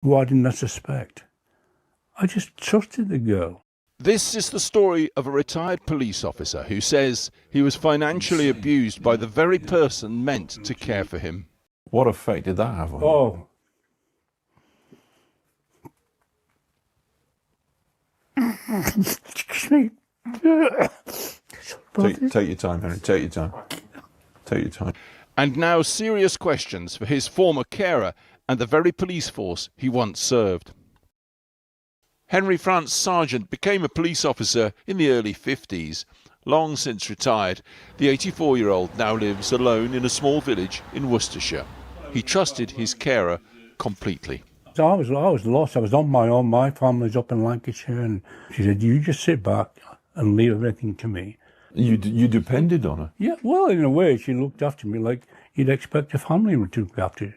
Why didn't I suspect? I just trusted the girl. This is the story of a retired police officer who says he was financially abused by the very person meant to care for him. What effect did that have on you? Oh. Excuse me. Take your time, Henry. Take your time. Take your time. And now serious questions for his former carer and the very police force he once served. Henry Franz Sargent became a police officer in the early 50s. Long since retired, the 84-year-old now lives alone in a small village in Worcestershire. He trusted his carer completely. So I was lost. I was on my own. My family's up in Lancashire, and she said, "You just sit back and leave everything to me." You depended on her? Yeah, well, in a way, she looked after me like you'd expect a family to look after you.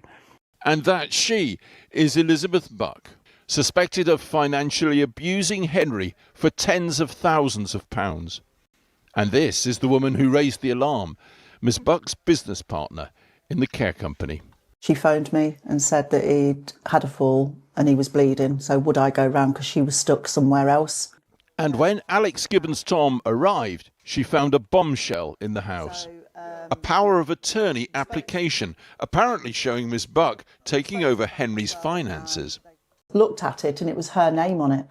And that she is Elizabeth Buck, suspected of financially abusing Henry for tens of thousands of pounds. And this is the woman who raised the alarm, Miss Buck's business partner in the care company. She phoned me and said that he'd had a fall and he was bleeding, so would I go round because she was stuck somewhere else. And when Alex Gibbons-Tom arrived, she found a bombshell in the house. A power of attorney application, apparently showing Miss Buck taking over Henry's finances. Looked at it and it was her name on it.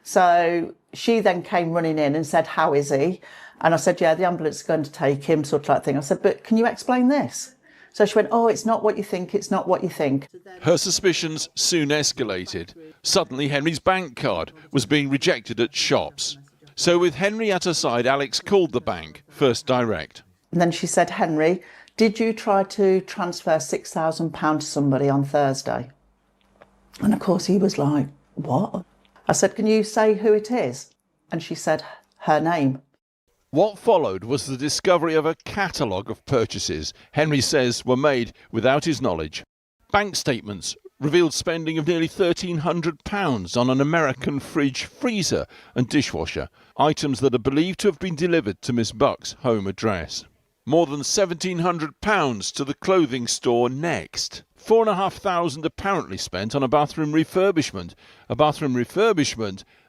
So she then came running in and said, "How is he?" And I said, "Yeah, the ambulance is going to take him," sort of like thing. I said, "But can you explain this?" So she went, "Oh, it's not what you think, it's not what you think." Her suspicions soon escalated. Suddenly, Henry's bank card was being rejected at shops. So with Henry at her side, Alex called the bank, First Direct. And then she said, "Henry, did you try to transfer £6,000 to somebody on Thursday?" And of course he was like, "What?" I said, "Can you say who it is?" And she said, "Her name." What followed was the discovery of a catalogue of purchases Henry says were made without his knowledge. Bank statements revealed spending of nearly £1,300 on an American fridge, freezer and dishwasher, items that are believed to have been delivered to Miss Buck's home address. More than £1,700 to the clothing store Next. £4,500 apparently spent on a bathroom refurbishment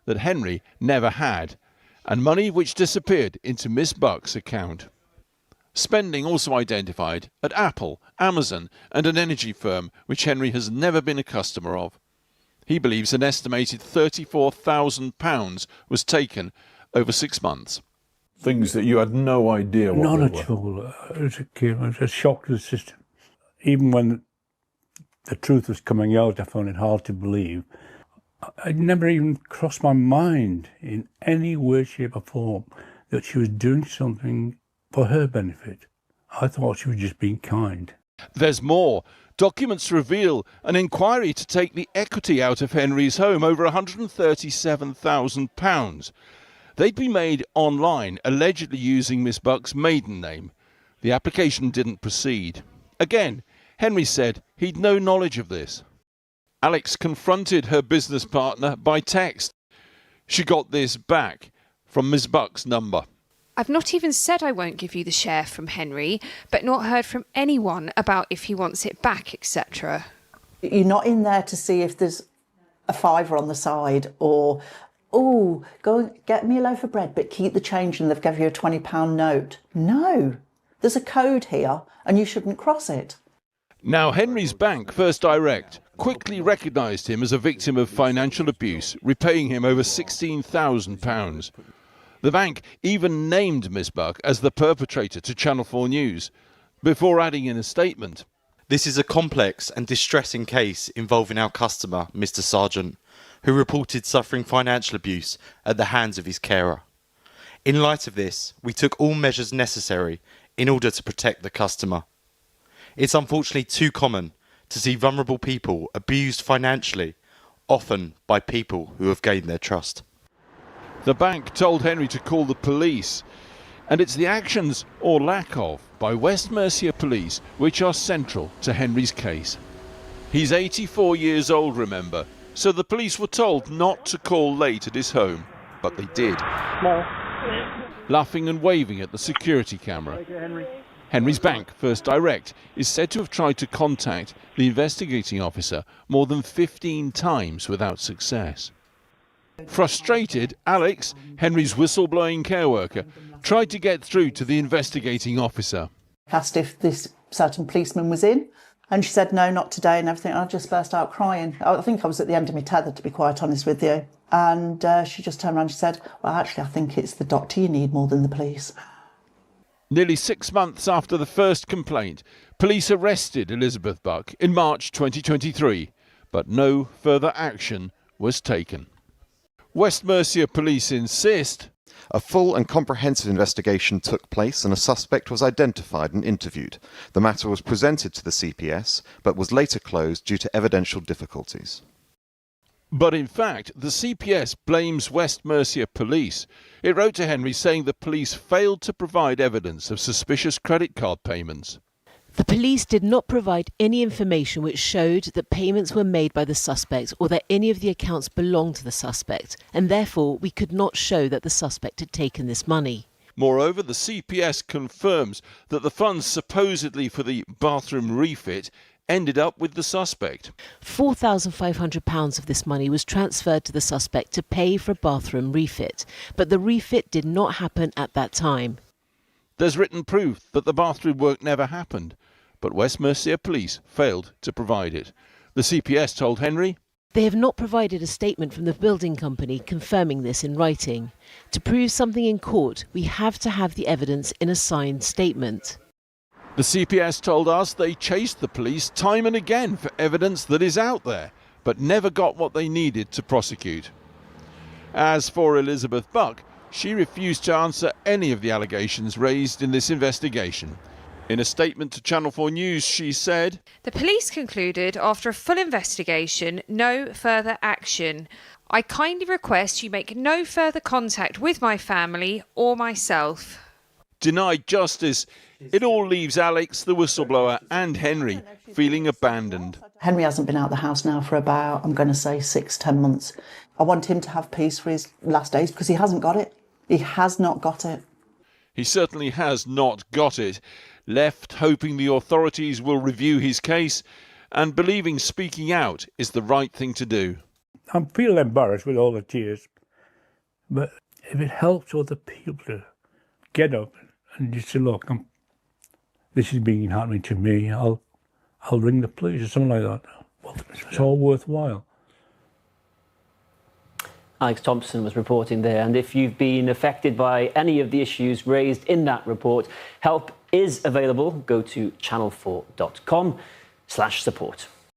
that Henry never had, and money which disappeared into Miss Buck's account. Spending also identified at Apple, Amazon and an energy firm which Henry has never been a customer of. He believes an estimated £34,000 was taken over 6 months. Things that you had no idea what Not they at were. all. As a kid, it was a shock to the system. Even when the truth was coming out, I found it hard to believe. It never even crossed my mind in any way, shape or form that she was doing something for her benefit. I thought she was just being kind. There's more. Documents reveal an inquiry to take the equity out of Henry's home, over £137,000. They'd be made online, allegedly using Miss Buck's maiden name. The application didn't proceed. Again, Henry said he'd no knowledge of this. Alex confronted her business partner by text. She got this back from Miss Buck's number. "I've not even said I won't give you the share from Henry, but not heard from anyone about if he wants it back, etc." You're not in there to see if there's a fiver on the side or, "Oh, go and get me a loaf of bread, but keep the change and they've given you a £20 note." No, there's a code here and you shouldn't cross it. Now, Henry's bank, First Direct, quickly recognised him as a victim of financial abuse, repaying him over £16,000. The bank even named Miss Buck as the perpetrator to Channel 4 News, before adding in a statement, "This is a complex and distressing case involving our customer, Mr. Sargent, who reported suffering financial abuse at the hands of his carer. In light of this, we took all measures necessary in order to protect the customer. It's unfortunately too common to see vulnerable people abused financially, often by people who have gained their trust." The bank told Henry to call the police, and it's the actions, or lack of, by West Mercia police which are central to Henry's case. He's 84 years old, remember, so the police were told not to call late at his home, but they did. No. Laughing and waving at the security camera. Henry's bank, First Direct, is said to have tried to contact the investigating officer more than 15 times without success. Frustrated, Alex, Henry's whistleblowing care worker, tried to get through to the investigating officer. Asked if this certain policeman was in, and she said no, not today and everything. I just burst out crying. I think I was at the end of my tether, to be quite honest with you. And she just turned around and she said, well, actually, I think it's the doctor you need more than the police. Nearly 6 months after the first complaint, police arrested Elizabeth Buck in March 2023, but no further action was taken. West Mercia police insist a full and comprehensive investigation took place and a suspect was identified and interviewed. The matter was presented to the CPS, but was later closed due to evidential difficulties. But in fact, the CPS blames West Mercia police. It wrote to Henry saying the police failed to provide evidence of suspicious credit card payments. The police did not provide any information which showed that payments were made by the suspect or that any of the accounts belonged to the suspect, and therefore we could not show that the suspect had taken this money. Moreover, the CPS confirms that the funds supposedly for the bathroom refit ended up with the suspect. £4,500 of this money was transferred to the suspect to pay for a bathroom refit, but the refit did not happen at that time. There's written proof that the bathroom work never happened, but West Mercia police failed to provide it. The CPS told Henry they have not provided a statement from the building company confirming this in writing. To prove something in court, we have to have the evidence in a signed statement. The CPS told us they chased the police time and again for evidence that is out there, but never got what they needed to prosecute. As for Elizabeth Buck, she refused to answer any of the allegations raised in this investigation. In a statement to Channel 4 News, she said, The police concluded after a full investigation, no further action. I kindly request you make no further contact with my family or myself. Denied justice. It all leaves Alex, the whistleblower, and Henry feeling abandoned. Henry hasn't been out of the house now for about, I'm going to say, 6-10 months. I want him to have peace for his last days because he hasn't got it. He has not got it. He certainly has not got it. Left hoping the authorities will review his case and believing speaking out is the right thing to do. I feel embarrassed with all the tears, but if it helps other people to get up and just say, look, this is being happening to me, I'll ring the police or something like that. Well, it's all worthwhile. Alex Thompson was reporting there, and if you've been affected by any of the issues raised in that report, help is available. Go to channel4.com/support.